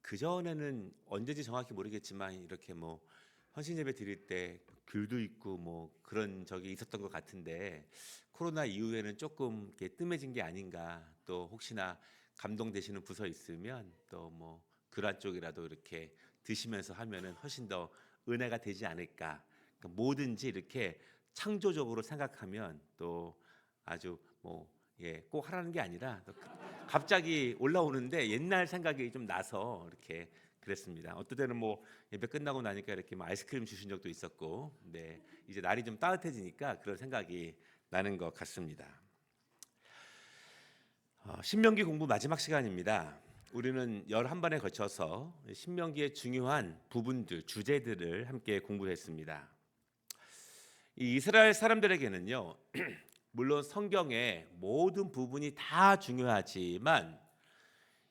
그전에는 언제인지 정확히 모르겠지만 이렇게 뭐 헌신 예배 드릴 때 귤도 있고 뭐 그런 적이 있었던 것 같은데, 코로나 이후에는 조금 이렇게 뜸해진 게 아닌가. 또 혹시나 감동되시는 부서 있으면 또 뭐 귤한 쪽이라도 이렇게 드시면서 하면은 훨씬 더 은혜가 되지 않을까. 그러니까 뭐든지 이렇게 창조적으로 생각하면 또 아주 꼭 하라는 게 아니라 또 갑자기 올라오는데 옛날 생각이 좀 나서 이렇게 그랬습니다. 어떨 때는 뭐 예배 끝나고 나니까 이렇게 뭐 아이스크림 주신 적도 있었고, 네, 이제 날이 좀 따뜻해지니까 그런 생각이 나는 것 같습니다. 신명기 공부 마지막 시간입니다. 우리는 11번에 거쳐서 신명기의 중요한 부분들, 주제들을 함께 공부했습니다. 이 이스라엘 사람들에게는요, 물론 성경의 모든 부분이 다 중요하지만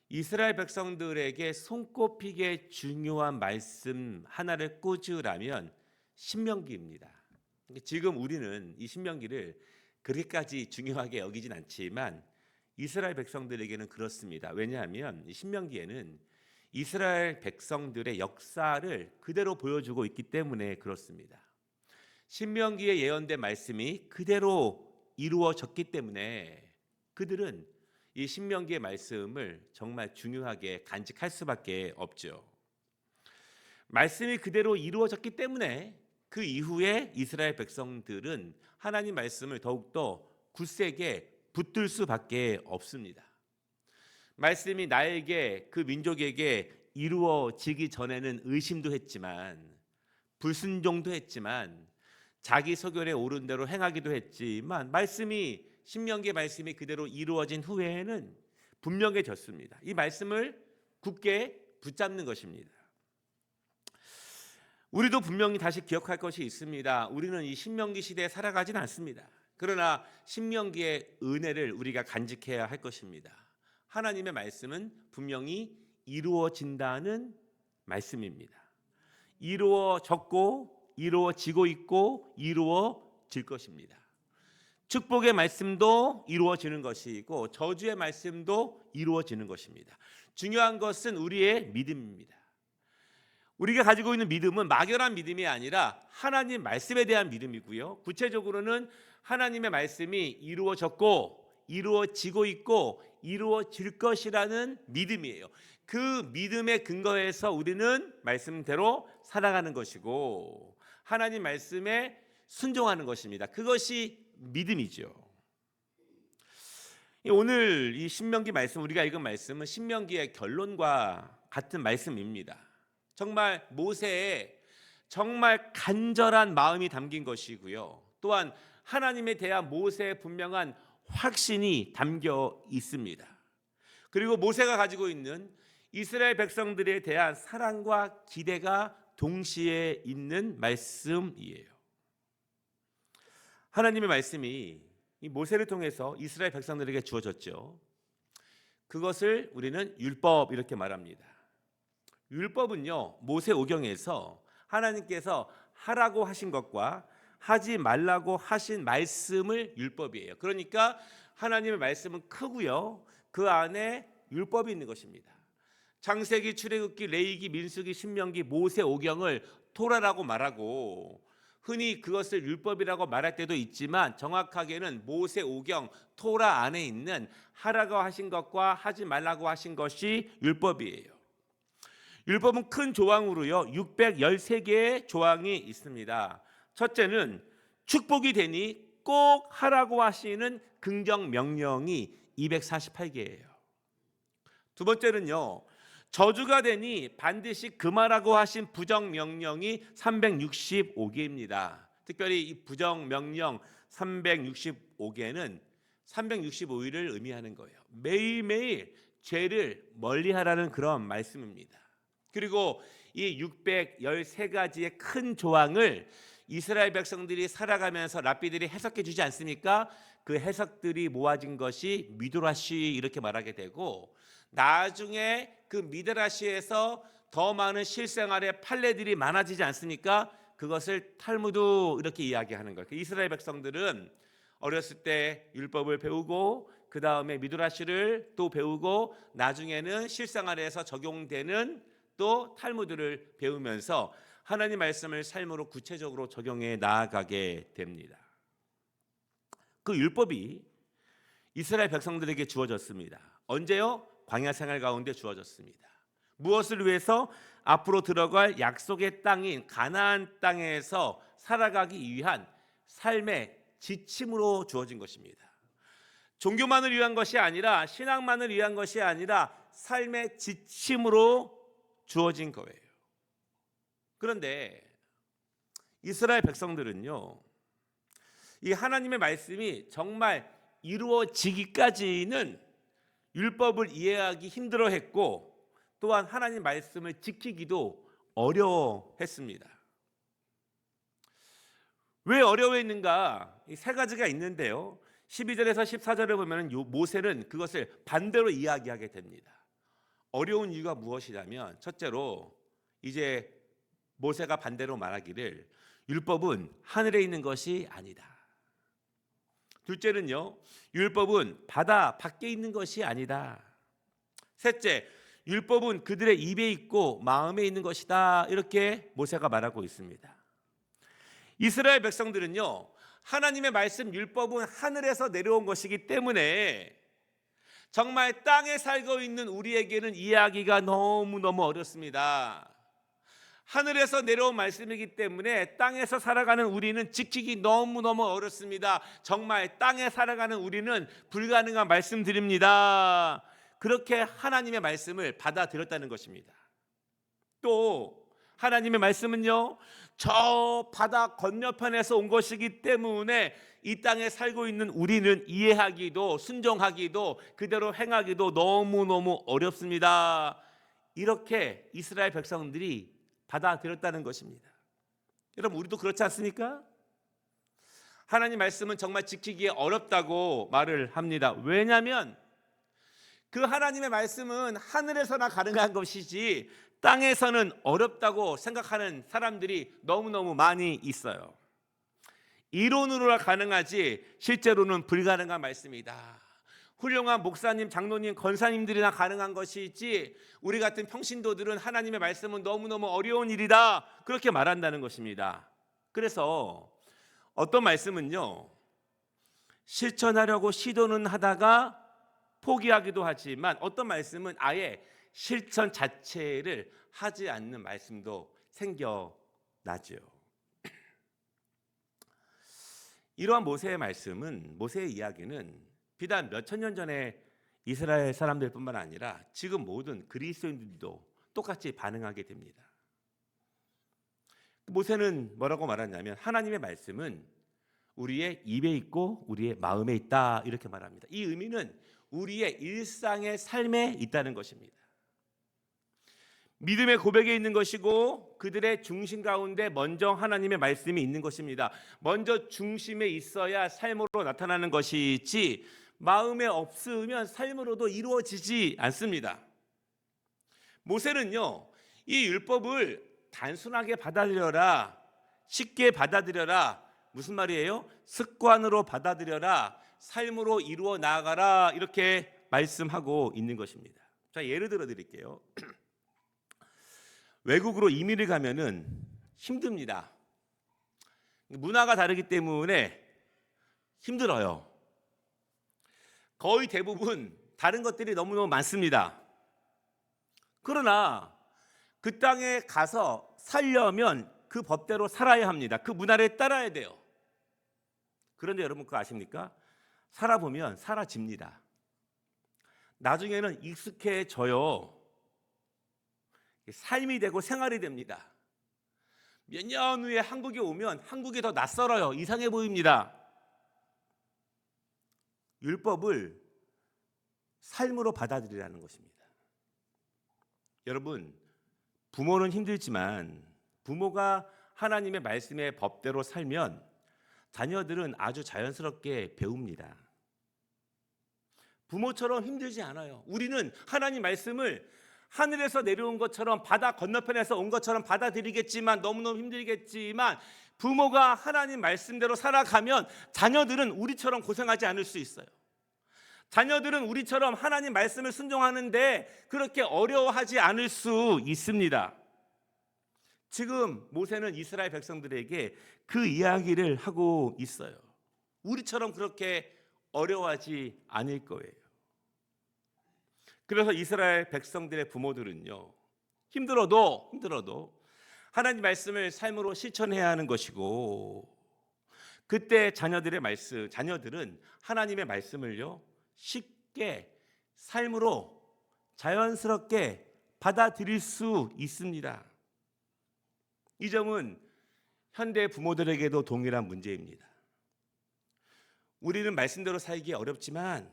이스라엘 백성들에게 손꼽히게 중요한 말씀 하나를 꽂으라면 신명기입니다. 지금 우리는 이 신명기를 그렇게까지 중요하게 여기진 않지만 이스라엘 백성들에게는 그렇습니다. 왜냐하면 이 신명기에는 이스라엘 백성들의 역사를 그대로 보여주고 있기 때문에 그렇습니다. 신명기에 예언된 말씀이 그대로 이루어졌기 때문에 그들은 이 신명기의 말씀을 정말 중요하게 간직할 수밖에 없죠. 말씀이 그대로 이루어졌기 때문에 그 이후에 이스라엘 백성들은 하나님 말씀을 더욱더 굳세게 붙들 수밖에 없습니다. 말씀이 나에게, 그 민족에게 이루어지기 전에는 의심도 했지만, 불순종도 했지만, 자기 소견에 오른 대로 행하기도 했지만, 신명기의 말씀이 그대로 이루어진 후에는 분명해졌습니다. 이 말씀을 굳게 붙잡는 것입니다. 우리도 분명히 다시 기억할 것이 있습니다. 우리는 이 신명기 시대에 살아가진 않습니다. 그러나 신명기의 은혜를 우리가 간직해야 할 것입니다. 하나님의 말씀은 분명히 이루어진다는 말씀입니다. 이루어졌고 이루어지고 있고 이루어질 것입니다. 축복의 말씀도 이루어지는 것이고 저주의 말씀도 이루어지는 것입니다. 중요한 것은 우리의 믿음입니다. 우리가 가지고 있는 믿음은 막연한 믿음이 아니라 하나님 말씀에 대한 믿음이고요. 구체적으로는 하나님의 말씀이 이루어졌고 이루어지고 있고 이루어질 것이라는 믿음이에요. 그 믿음의 근거에서 우리는 말씀대로 살아가는 것이고 하나님 말씀에 순종하는 것입니다. 그것이 믿음이죠. 오늘 이 신명기 말씀, 우리가 읽은 말씀은 신명기의 결론과 같은 말씀입니다. 정말 모세의 정말 간절한 마음이 담긴 것이고요. 또한 하나님에 대한 모세의 분명한 확신이 담겨 있습니다. 그리고 모세가 가지고 있는 이스라엘 백성들에 대한 사랑과 기대가 동시에 있는 말씀이에요. 하나님의 말씀이 이 모세를 통해서 이스라엘 백성들에게 주어졌죠. 그것을 우리는 율법 이렇게 말합니다. 율법은요, 모세오경에서 하나님께서 하라고 하신 것과 하지 말라고 하신 말씀을 율법이에요. 그러니까 하나님의 말씀은 크고요, 그 안에 율법이 있는 것입니다. 창세기, 출애굽기, 레위기, 민수기, 신명기, 모세오경을 토라라고 말하고 흔히 그것을 율법이라고 말할 때도 있지만 정확하게는 모세오경, 토라 안에 있는 하라고 하신 것과 하지 말라고 하신 것이 율법이에요. 율법은 큰 조항으로요 613개의 조항이 있습니다. 첫째는 축복이 되니 꼭 하라고 하시는 긍정 명령이 248개예요. 두 번째는요, 저주가 되니 반드시 금하라고 하신 부정 명령이 365개입니다. 특별히 이 부정 명령 365개는 365일을 의미하는 거예요. 매일매일 죄를 멀리하라는 그런 말씀입니다. 그리고 이 613가지의 큰 조항을 이스라엘 백성들이 살아가면서 랍비들이 해석해 주지 않습니까? 그 해석들이 모아진 것이 미드라시 이렇게 말하게 되고, 나중에 그 미드라시에서 더 많은 실생활의 판례들이 많아지지 않습니까? 그것을 탈무드 이렇게 이야기하는 거예요. 이스라엘 백성들은 어렸을 때 율법을 배우고 그 다음에 미드라시를 또 배우고 나중에는 실생활에서 적용되는 또 탈무드를 배우면서 하나님 말씀을 삶으로 구체적으로 적용해 나아가게 됩니다. 그 율법이 이스라엘 백성들에게 주어졌습니다. 언제요? 광야 생활 가운데 주어졌습니다. 무엇을 위해서? 앞으로 들어갈 약속의 땅인 가나안 땅에서 살아가기 위한 삶의 지침으로 주어진 것입니다. 종교만을 위한 것이 아니라, 신앙만을 위한 것이 아니라 삶의 지침으로 주어진 거예요. 그런데 이스라엘 백성들은요, 이 하나님의 말씀이 정말 이루어지기까지는 율법을 이해하기 힘들어했고, 또한 하나님 말씀을 지키기도 어려워했습니다. 왜 어려워했는가? 이 세 가지가 있는데요, 12절에서 14절을 보면 모세는 그것을 반대로 이야기하게 됩니다. 어려운 이유가 무엇이냐면, 첫째로 이제 모세가 반대로 말하기를 율법은 하늘에 있는 것이 아니다. 둘째는요, 율법은 바다 밖에 있는 것이 아니다. 셋째, 율법은 그들의 입에 있고 마음에 있는 것이다. 이렇게 모세가 말하고 있습니다. 이스라엘 백성들은요, 하나님의 말씀 율법은 하늘에서 내려온 것이기 때문에 정말 땅에 살고 있는 우리에게는 이해하기가 너무너무 어렵습니다. 하늘에서 내려온 말씀이기 때문에 땅에서 살아가는 우리는 지키기 너무너무 어렵습니다. 정말 땅에 살아가는 우리는 불가능한 말씀드립니다. 그렇게 하나님의 말씀을 받아들였다는 것입니다. 또 하나님의 말씀은요, 저 바다 건너편에서 온 것이기 때문에 이 땅에 살고 있는 우리는 이해하기도 순종하기도 그대로 행하기도 너무너무 어렵습니다. 이렇게 이스라엘 백성들이 받아들였다는 것입니다. 여러분, 우리도 그렇지 않습니까? 하나님 말씀은 정말 지키기 어렵다고 말을 합니다. 왜냐하면 그 하나님의 말씀은 하늘에서나 가능한 것이지 땅에서는 어렵다고 생각하는 사람들이 너무너무 많이 있어요. 이론으로나 가능하지 실제로는 불가능한 말씀이다. 훌륭한 목사님, 장로님, 권사님들이나 가능한 것이지 우리 같은 평신도들은 하나님의 말씀은 너무너무 어려운 일이다, 그렇게 말한다는 것입니다. 그래서 어떤 말씀은요, 실천하려고 시도는 하다가 포기하기도 하지만 어떤 말씀은 아예 실천 자체를 하지 않는 말씀도 생겨나죠. 이러한 모세의 말씀은, 모세의 이야기는 비단 몇천 년 전에 이스라엘 사람들뿐만 아니라 지금 모든 그리스도인들도 똑같이 반응하게 됩니다. 모세는 뭐라고 말하냐면 하나님의 말씀은 우리의 입에 있고 우리의 마음에 있다, 이렇게 말합니다. 이 의미는 우리의 일상의 삶에 있다는 것입니다. 믿음의 고백에 있는 것이고 그들의 중심 가운데 먼저 하나님의 말씀이 있는 것입니다. 먼저 중심에 있어야 삶으로 나타나는 것이지 마음에 없으면 삶으로도 이루어지지 않습니다. 모세는요, 이 율법을 단순하게 받아들여라, 쉽게 받아들여라, 무슨 말이에요? 습관으로 받아들여라, 삶으로 이루어 나아가라, 이렇게 말씀하고 있는 것입니다. 자, 예를 들어 드릴게요. 외국으로 이민을 가면은 힘듭니다. 문화가 다르기 때문에 힘들어요. 거의 대부분 다른 것들이 너무너무 많습니다. 그러나 그 땅에 가서 살려면 그 법대로 살아야 합니다. 그 문화를 따라야 돼요. 그런데 여러분 그거 아십니까? 살아보면 사라집니다. 나중에는 익숙해져요. 삶이 되고 생활이 됩니다. 몇 년 후에 한국에 오면 한국이 더 낯설어요. 이상해 보입니다. 율법을 삶으로 받아들이라는 것입니다. 여러분, 부모는 힘들지만 부모가 하나님의 말씀의 법대로 살면 자녀들은 아주 자연스럽게 배웁니다. 부모처럼 힘들지 않아요. 우리는 하나님 말씀을 하늘에서 내려온 것처럼 바다 건너편에서 온 것처럼 받아들이겠지만 너무너무 힘들겠지만 부모가 하나님 말씀대로 살아가면 자녀들은 우리처럼 고생하지 않을 수 있어요. 자녀들은 우리처럼 하나님 말씀을 순종하는데 그렇게 어려워하지 않을 수 있습니다. 지금 모세는 이스라엘 백성들에게 그 이야기를 하고 있어요. 우리처럼 그렇게 어려워하지 않을 거예요. 그래서 이스라엘 백성들의 부모들은요, 힘들어도 하나님 말씀을 삶으로 실천해야 하는 것이고, 그때 자녀들은 하나님의 말씀을요 쉽게 삶으로 자연스럽게 받아들일 수 있습니다. 이 점은 현대 부모들에게도 동일한 문제입니다. 우리는 말씀대로 살기 어렵지만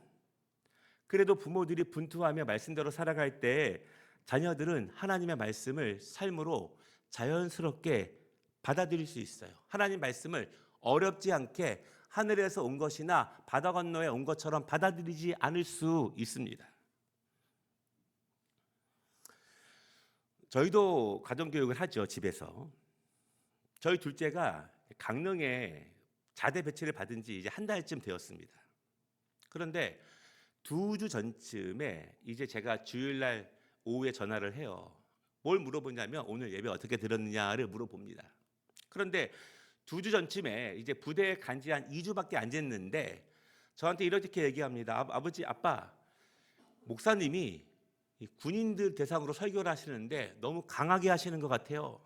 그래도 부모들이 분투하며 말씀대로 살아갈 때 자녀들은 하나님의 말씀을 삶으로 자연스럽게 받아들일 수 있어요. 하나님 말씀을 어렵지 않게 하늘에서 온 것이나 바다 건너에 온 것처럼 받아들이지 않을 수 있습니다. 저희도 가정교육을 하죠, 집에서. 저희 둘째가 강릉에 자대 배치를 받은 지 이제 한 달쯤 되었습니다. 그런데 2주 전쯤에 이제 제가 주일날 오후에 전화를 해요. 뭘 물어보냐면 오늘 예배 어떻게 들었느냐를 물어봅니다. 그런데 2주 전쯤에 이제 부대에 간 지 한 2주밖에 안 됐는데 저한테 이렇게 얘기합니다. 아버지, 아빠, 목사님이 이 군인들 대상으로 설교를 하시는데 너무 강하게 하시는 것 같아요.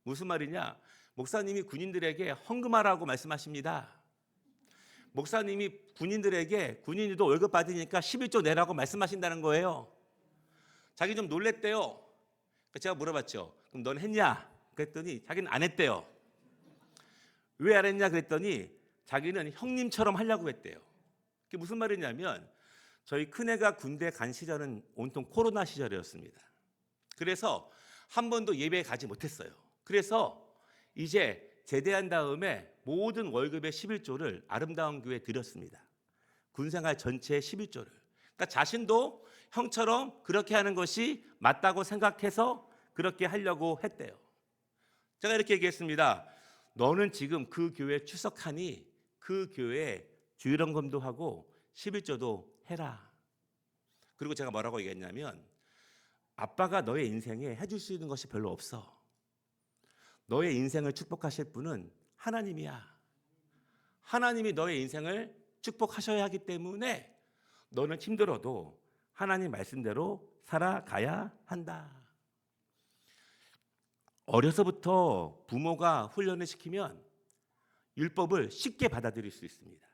무슨 말이냐? 목사님이 군인들에게 헌금하라고 말씀하십니다. 목사님이 군인들도 월급 받으니까 11조 내라고 말씀하신다는 거예요. 자기 좀 놀랬대요. 제가 물어봤죠. 그럼 넌 했냐? 그랬더니 자기는 안 했대요. 왜 안 했냐 그랬더니 자기는 형님처럼 하려고 했대요. 그게 무슨 말이냐면 저희 큰애가 군대 간 시절은 온통 코로나 시절이었습니다. 그래서 한 번도 예배에 가지 못했어요. 그래서 이제 제대한 다음에 모든 월급의 11조를 아름다운 교회에 드렸습니다. 군생활 전체의 11조를. 그러니까 자신도 형처럼 그렇게 하는 것이 맞다고 생각해서 그렇게 하려고 했대요. 제가 이렇게 얘기했습니다. 너는 지금 그 교회에 출석하니 그 교회에 주일헌금도 하고 11조도 해라. 그리고 제가 뭐라고 얘기했냐면 아빠가 너의 인생에 해줄 수 있는 것이 별로 없어. 너의 인생을 축복하실 분은 하나님이야. 하나님이 너의 인생을 축복하셔야 하기 때문에 너는 힘들어도 하나님 말씀대로 살아가야 한다. 어려서부터 부모가 훈련을 시키면 율법을 쉽게 받아들일 수 있습니다.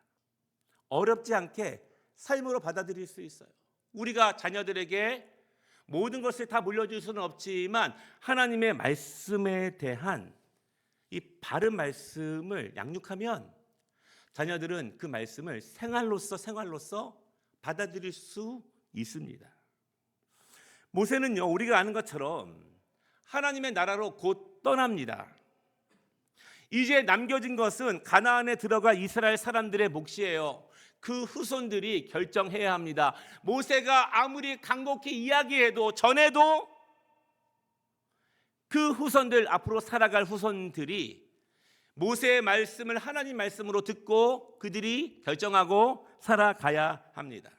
어렵지 않게 삶으로 받아들일 수 있어요. 우리가 자녀들에게 모든 것을 다 물려줄 수는 없지만 하나님의 말씀에 대한 이 바른 말씀을 양육하면 자녀들은 그 말씀을 생활로서 받아들일 수 있습니다. 모세는요, 우리가 아는 것처럼 하나님의 나라로 곧 떠납니다. 이제 남겨진 것은 가나안에 들어갈 이스라엘 사람들의 몫이에요. 그 후손들이 결정해야 합니다. 모세가 아무리 간곡히 이야기해도 전에도 그 후손들, 앞으로 살아갈 후손들이 모세의 말씀을 하나님 말씀으로 듣고 그들이 결정하고 살아가야 합니다.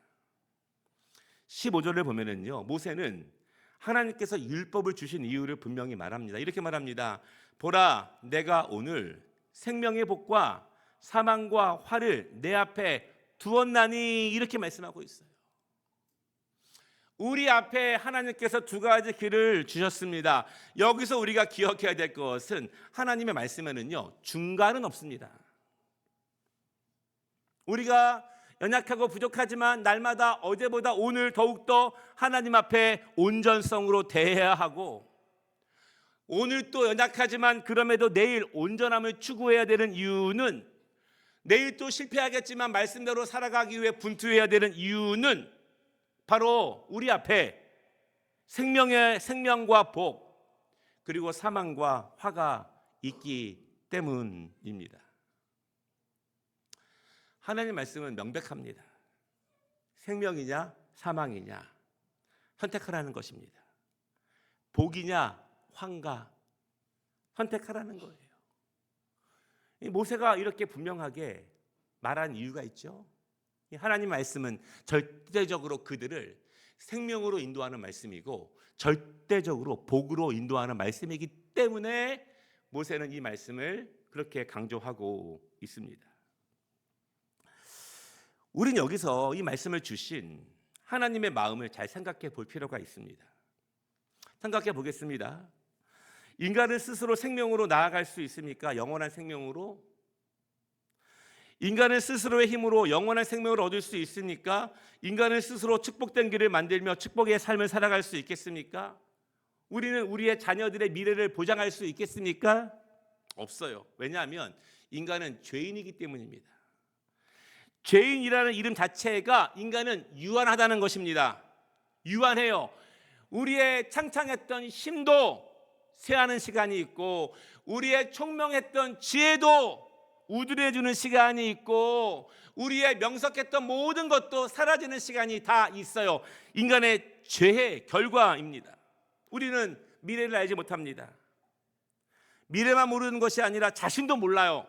15절을 보면은요, 모세는 하나님께서 율법을 주신 이유를 분명히 말합니다. 이렇게 말합니다. 보라, 내가 오늘 생명의 복과 사망과 화를 내 앞에 두었나니, 이렇게 말씀하고 있어요. 우리 앞에 하나님께서 두 가지 길을 주셨습니다. 여기서 우리가 기억해야 될 것은 하나님의 말씀에는요, 중간은 없습니다. 우리가 연약하고 부족하지만 날마다 어제보다 오늘 더욱더 하나님 앞에 온전성으로 대해야 하고, 오늘 또 연약하지만 그럼에도 내일 온전함을 추구해야 되는 이유는, 내일 또 실패하겠지만 말씀대로 살아가기 위해 분투해야 되는 이유는 바로 우리 앞에 생명과 복, 그리고 사망과 화가 있기 때문입니다. 하나님 말씀은 명백합니다. 생명이냐 사망이냐 선택하라는 것입니다. 복이냐 환가 선택하라는 거예요. 이 모세가 이렇게 분명하게 말한 이유가 있죠. 이 하나님 말씀은 절대적으로 그들을 생명으로 인도하는 말씀이고 절대적으로 복으로 인도하는 말씀이기 때문에 모세는 이 말씀을 그렇게 강조하고 있습니다. 우린 여기서 이 말씀을 주신 하나님의 마음을 잘 생각해 볼 필요가 있습니다. 생각해 보겠습니다. 인간은 스스로 생명으로 나아갈 수 있습니까? 영원한 생명으로? 인간은 스스로의 힘으로 영원한 생명을 얻을 수 있습니까? 인간은 스스로 축복된 길을 만들며 축복의 삶을 살아갈 수 있겠습니까? 우리는 우리의 자녀들의 미래를 보장할 수 있겠습니까? 없어요. 왜냐하면 인간은 죄인이기 때문입니다. 죄인이라는 이름 자체가 인간은 유한하다는 것입니다. 유한해요. 우리의 창창했던 힘도 쇠하는 시간이 있고 우리의 총명했던 지혜도 우둔해주는 시간이 있고 우리의 명석했던 모든 것도 사라지는 시간이 다 있어요. 인간의 죄의 결과입니다. 우리는 미래를 알지 못합니다. 미래만 모르는 것이 아니라 자신도 몰라요.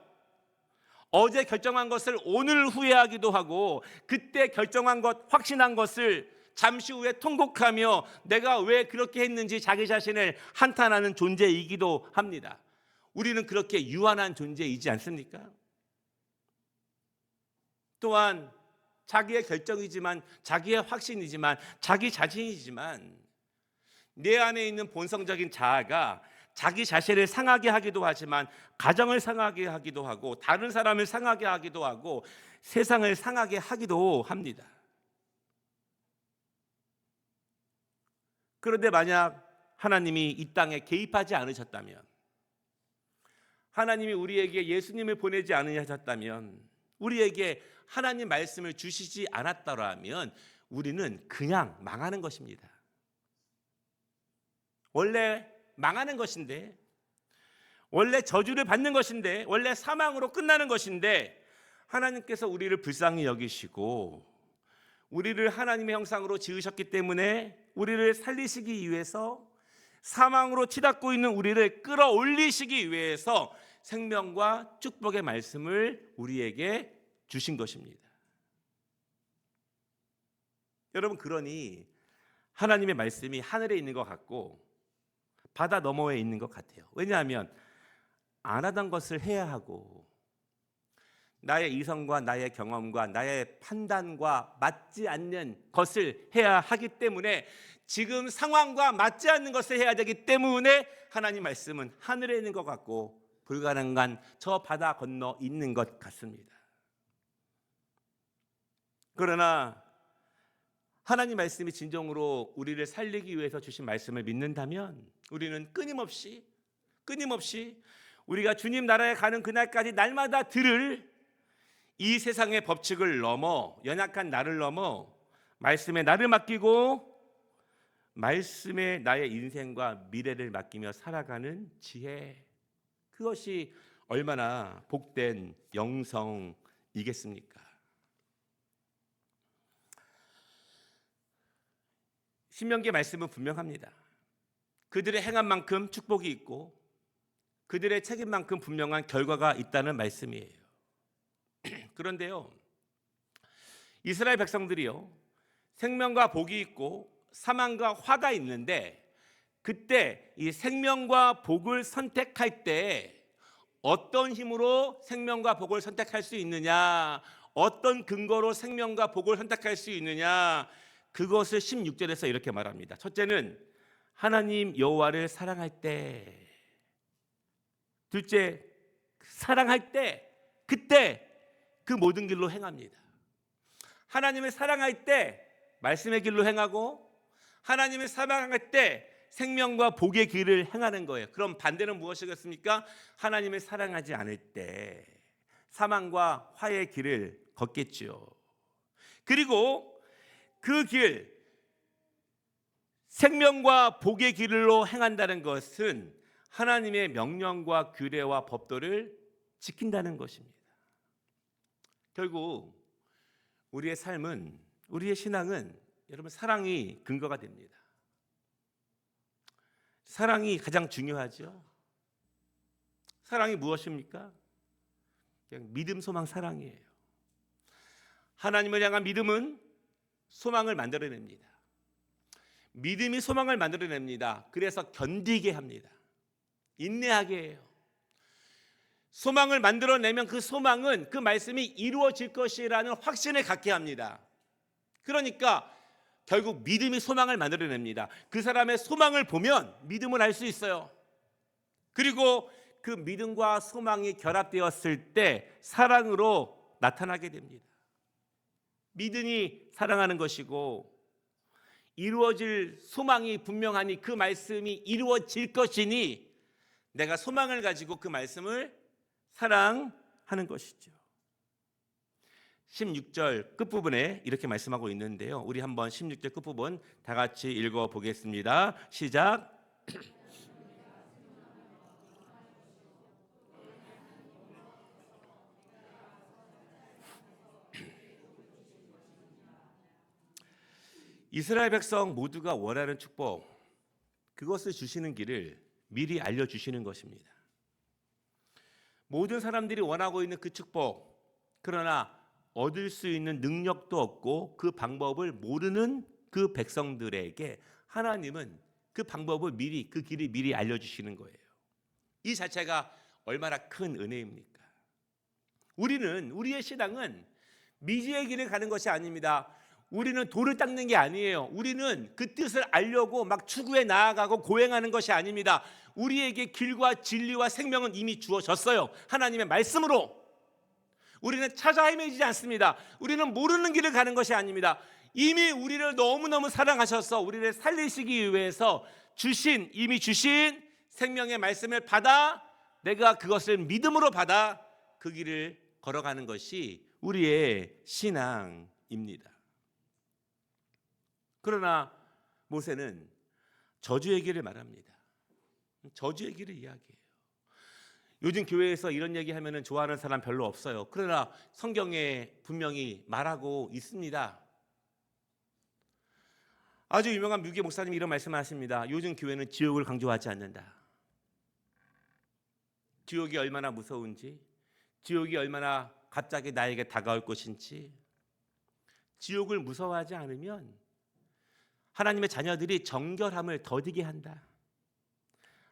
어제 결정한 것을 오늘 후회하기도 하고 그때 결정한 것, 확신한 것을 잠시 후에 통곡하며 내가 왜 그렇게 했는지 자기 자신을 한탄하는 존재이기도 합니다. 우리는 그렇게 유한한 존재이지 않습니까? 또한 자기의 결정이지만 자기의 확신이지만 자기 자신이지만 내 안에 있는 본성적인 자아가 자기 자신을 상하게 하기도 하지만 가정을 상하게 하기도 하고 다른 사람을 상하게 하기도 하고 세상을 상하게 하기도 합니다. 그런데 만약 하나님이 이 땅에 개입하지 않으셨다면, 하나님이 우리에게 예수님을 보내지 않으셨다면, 우리에게 하나님 말씀을 주시지 않았더라면 우리는 그냥 망하는 것입니다. 원래 망하는 것인데, 원래 저주를 받는 것인데, 원래 사망으로 끝나는 것인데 하나님께서 우리를 불쌍히 여기시고 우리를 하나님의 형상으로 지으셨기 때문에 우리를 살리시기 위해서 사망으로 치닫고 있는 우리를 끌어올리시기 위해서 생명과 축복의 말씀을 우리에게 주신 것입니다. 여러분, 그러니 하나님의 말씀이 하늘에 있는 것 같고 바다 너머에 있는 것 같아요. 왜냐하면 안 하던 것을 해야 하고 나의 이성과 나의 경험과 나의 판단과 맞지 않는 것을 해야 하기 때문에 지금 상황과 맞지 않는 것을 해야 되기 때문에 하나님 말씀은 하늘에 있는 것 같고 불가능한 저 바다 건너 있는 것 같습니다. 그러나 하나님 말씀이 진정으로 우리를 살리기 위해서 주신 말씀을 믿는다면 우리는 끊임없이 우리가 주님 나라에 가는 그날까지 날마다 들을 이 세상의 법칙을 넘어 연약한 나를 넘어 말씀에 나를 맡기고 말씀에 나의 인생과 미래를 맡기며 살아가는 지혜, 그것이 얼마나 복된 영성이겠습니까? 신명기 말씀은 분명합니다. 그들의 행한 만큼 축복이 있고 그들의 책임만큼 분명한 결과가 있다는 말씀이에요. 그런데요, 이스라엘 백성들이요, 생명과 복이 있고 사망과 화가 있는데 그때 이 생명과 복을 선택할 때 어떤 힘으로 생명과 복을 선택할 수 있느냐, 어떤 근거로 생명과 복을 선택할 수 있느냐, 그것을 16절에서 이렇게 말합니다. 첫째는 하나님 여호와를 사랑할 때, 둘째 사랑할 때, 그때 그 모든 길로 행합니다. 하나님을 사랑할 때 말씀의 길로 행하고 하나님을 사랑할 때 생명과 복의 길을 행하는 거예요. 그럼 반대는 무엇이겠습니까? 하나님을 사랑하지 않을 때 사망과 화의 길을 걷겠지요. 그리고 그 길, 생명과 복의 길로 행한다는 것은 하나님의 명령과 규례와 법도를 지킨다는 것입니다. 결국 우리의 삶은, 우리의 신앙은 여러분 사랑이 근거가 됩니다. 사랑이 가장 중요하죠. 사랑이 무엇입니까? 그냥 믿음, 소망, 사랑이에요. 하나님을 향한 믿음은 소망을 만들어냅니다. 믿음이 소망을 만들어냅니다. 그래서 견디게 합니다. 인내하게 해요. 소망을 만들어내면 그 소망은 그 말씀이 이루어질 것이라는 확신을 갖게 합니다. 그러니까 결국 믿음이 소망을 만들어냅니다. 그 사람의 소망을 보면 믿음을 알 수 있어요. 그리고 그 믿음과 소망이 결합되었을 때 사랑으로 나타나게 됩니다. 믿음이 사랑하는 것이고 이루어질 소망이 분명하니 그 말씀이 이루어질 것이니 내가 소망을 가지고 그 말씀을 사랑하는 것이죠. 16절 끝부분에 이렇게 말씀하고 있는데요. 우리 한번 16절 끝부분 다 같이 읽어보겠습니다. 시작. 이스라엘 백성 모두가 원하는 축복, 그것을 주시는 길을 미리 알려주시는 것입니다. 모든 사람들이 원하고 있는 그 축복, 그러나 얻을 수 있는 능력도 없고 그 방법을 모르는 그 백성들에게 하나님은 그 방법을 미리, 그 길을 미리 알려주시는 거예요. 이 자체가 얼마나 큰 은혜입니까? 우리의 신앙은 미지의 길을 가는 것이 아닙니다. 우리는 돌을 닦는 게 아니에요. 우리는 그 뜻을 알려고 막 추구해 나아가고 고행하는 것이 아닙니다. 우리에게 길과 진리와 생명은 이미 주어졌어요. 하나님의 말씀으로. 우리는 찾아 헤매지 않습니다. 우리는 모르는 길을 가는 것이 아닙니다. 이미 우리를 너무너무 사랑하셔서 우리를 살리시기 위해서 이미 주신 생명의 말씀을 받아 내가 그것을 믿음으로 받아 그 길을 걸어가는 것이 우리의 신앙입니다. 그러나 모세는 저주의 길을 말합니다. 저주의 길을 이야기해요. 요즘 교회에서 이런 얘기하면 좋아하는 사람 별로 없어요. 그러나 성경에 분명히 말하고 있습니다. 아주 유명한 뮤기 목사님이 이런 말씀을 하십니다. 요즘 교회는 지옥을 강조하지 않는다. 지옥이 얼마나 무서운지, 지옥이 얼마나 갑자기 나에게 다가올 것인지, 지옥을 무서워하지 않으면 하나님의 자녀들이 정결함을 더디게 한다.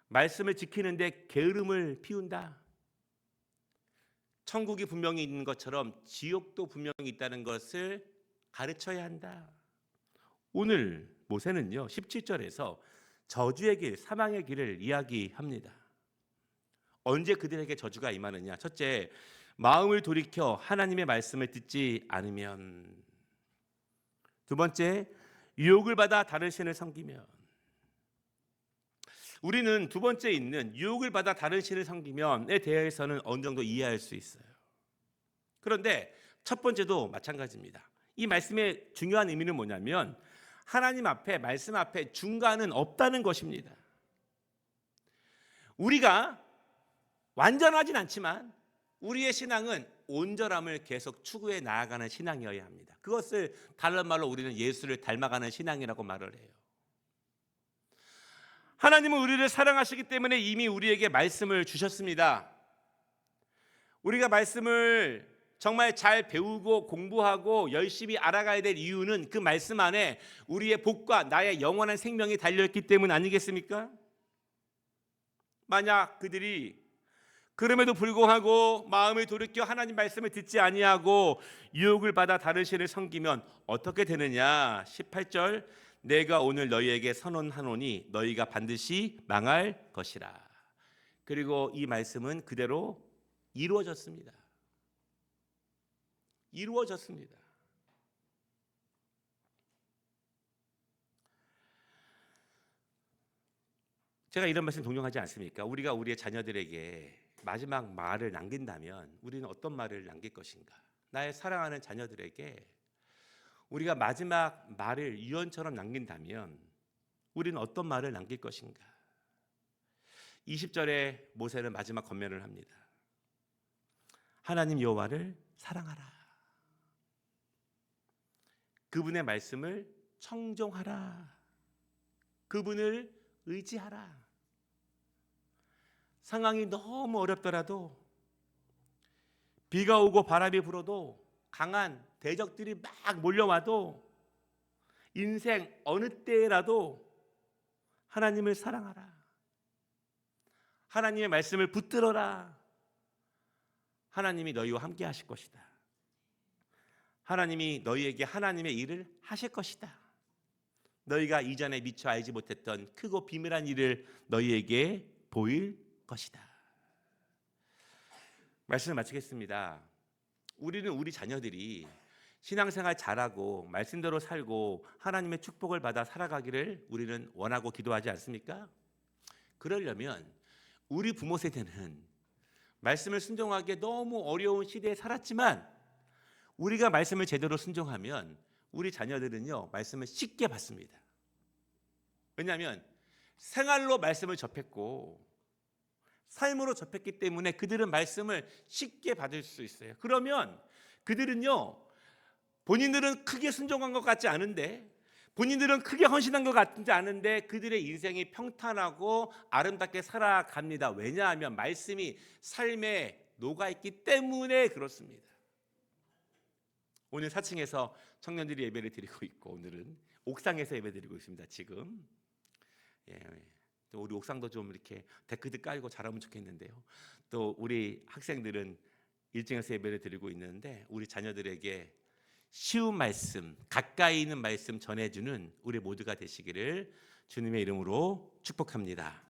말씀을 지키는데 게으름을 피운다. 천국이 분명히 있는 것처럼 지옥도 분명히 있다는 것을 가르쳐야 한다. 오늘 모세는요 17절에서 저주의 길, 사망의 길을 이야기합니다. 언제 그들에게 저주가 임하느냐? 첫째, 마음을 돌이켜 하나님의 말씀을 듣지 않으면. 두 번째, 유혹을 받아 다른 신을 섬기면. 우리는 두 번째 있는 유혹을 받아 다른 신을 섬기면에 대해서는 어느 정도 이해할 수 있어요. 그런데 첫 번째도 마찬가지입니다. 이 말씀의 중요한 의미는 뭐냐면 하나님 앞에, 말씀 앞에 중간은 없다는 것입니다. 우리가 완전하진 않지만 우리의 신앙은 온전함을 계속 추구해 나아가는 신앙이어야 합니다. 그것을 다른 말로 우리는 예수를 닮아가는 신앙이라고 말을 해요. 하나님은 우리를 사랑하시기 때문에 이미 우리에게 말씀을 주셨습니다. 우리가 말씀을 정말 잘 배우고 공부하고 열심히 알아가야 될 이유는 그 말씀 안에 우리의 복과 나의 영원한 생명이 달려있기 때문 아니겠습니까? 만약 그들이 그럼에도 불구하고 마음을 돌이켜 하나님 말씀을 듣지 아니하고 유혹을 받아 다른 신을 섬기면 어떻게 되느냐? 18절, 내가 오늘 너희에게 선언하노니 너희가 반드시 망할 것이라. 그리고 이 말씀은 그대로 이루어졌습니다. 이루어졌습니다. 제가 이런 말씀 동용하지 않습니까? 우리가 우리의 자녀들에게 마지막 말을 남긴다면 우리는 어떤 말을 남길 것인가? 나의 사랑하는 자녀들에게 우리가 마지막 말을 유언처럼 남긴다면 우리는 어떤 말을 남길 것인가? 20절에 모세는 마지막 권면을 합니다. 하나님 여호와를 사랑하라. 그분의 말씀을 청종하라. 그분을 의지하라. 상황이 너무 어렵더라도, 비가 오고 바람이 불어도, 강한 대적들이 막 몰려와도 인생 어느 때라도 하나님을 사랑하라. 하나님의 말씀을 붙들어라. 하나님이 너희와 함께 하실 것이다. 하나님이 너희에게 하나님의 일을 하실 것이다. 너희가 이전에 미처 알지 못했던 크고 비밀한 일을 너희에게 보일 것이다. 말씀을 마치겠습니다. 우리는 우리 자녀들이 신앙생활 잘하고 말씀대로 살고 하나님의 축복을 받아 살아가기를 우리는 원하고 기도하지 않습니까? 그러려면 우리 부모 세대는 말씀을 순종하기에 너무 어려운 시대에 살았지만 우리가 말씀을 제대로 순종하면 우리 자녀들은요 말씀을 쉽게 받습니다. 왜냐하면 생활로 말씀을 접했고 삶으로 접했기 때문에 그들은 말씀을 쉽게 받을 수 있어요. 그러면 그들은요 본인들은 크게 순종한 것 같지 않은데, 본인들은 크게 헌신한 것 같지 않은데 그들의 인생이 평탄하고 아름답게 살아갑니다. 왜냐하면 말씀이 삶에 녹아있기 때문에 그렇습니다. 오늘 4층에서 청년들이 예배를 드리고 있고 오늘은 옥상에서 예배 드리고 있습니다. 지금 또 우리 옥상도 좀 이렇게 데크도 깔고 잘하면 좋겠는데요. 또 우리 학생들은 1층에서 예배를 드리고 있는데 우리 자녀들에게 쉬운 말씀, 가까이 있는 말씀 전해주는 우리 모두가 되시기를 주님의 이름으로 축복합니다.